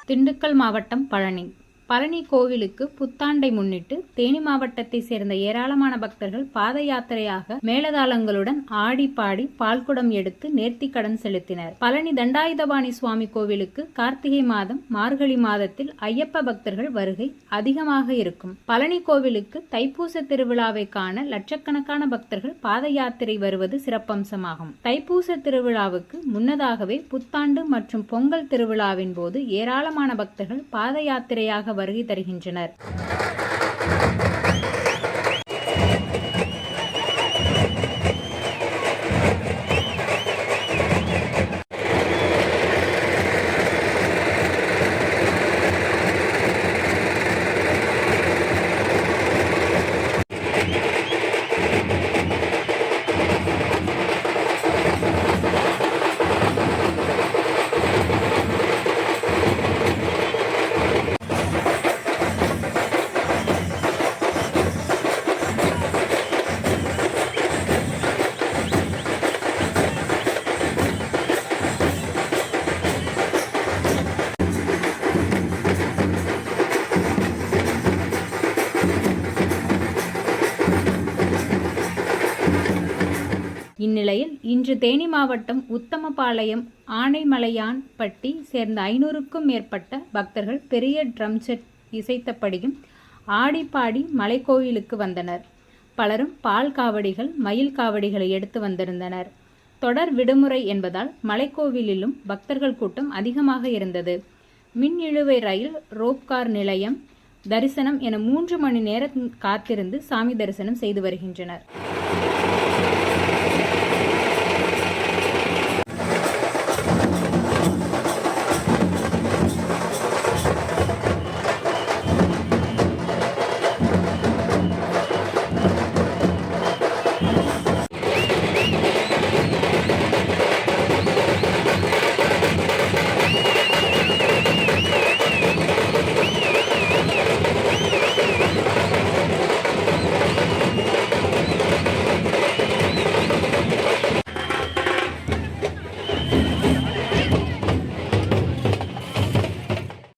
திண்டுக்கல் மாவட்டம் பழனி கோவிலுக்கு புத்தாண்டை முன்னிட்டு தேனி மாவட்டத்தை சேர்ந்த ஏராளமான பக்தர்கள் பாத யாத்திரையாக மேளதாளங்களுடன் ஆடி பாடி பால்குடம் எடுத்து நேர்த்திக்கடன் செலுத்தினர். பழனி தண்டாயுதபாணி சுவாமி கோவிலுக்கு கார்த்திகை மாதம் மார்கழி மாதத்தில் ஐயப்ப பக்தர்கள் வருகை அதிகமாக இருக்கும். பழனி கோவிலுக்கு தைப்பூச திருவிழாவை காண லட்சக்கணக்கான பக்தர்கள் பாத யாத்திரை வருவது சிறப்பம்சமாகும். தைப்பூச திருவிழாவுக்கு முன்னதாகவே புத்தாண்டு மற்றும் பொங்கல் திருவிழாவின் போது ஏராளமான பக்தர்கள் பாத யாத்திரையாக வருகை தருகின்றனர். இந்நிலையில் இன்று தேனி மாவட்டம் உத்தமபாளையம் ஆனைமலையான்பட்டி சேர்ந்த 500க்கும் மேற்பட்ட பக்தர்கள் பெரிய ட்ரம் செட் இசைத்தபடியும் ஆடிப்பாடி மலைக்கோவிலுக்கு வந்தனர். பலரும் பால் காவடிகள், மயில் காவடிகளை எடுத்து வந்திருந்தனர். தொடர் விடுமுறை என்பதால் மலைக்கோவிலிலும் பக்தர்கள் கூட்டம் அதிகமாக இருந்தது. மின் இழுவை ரயில், ரோப்கார் நிலையம், தரிசனம் என 3 மணி நேரம் காத்திருந்து சாமி தரிசனம் செய்து வருகின்றனர்.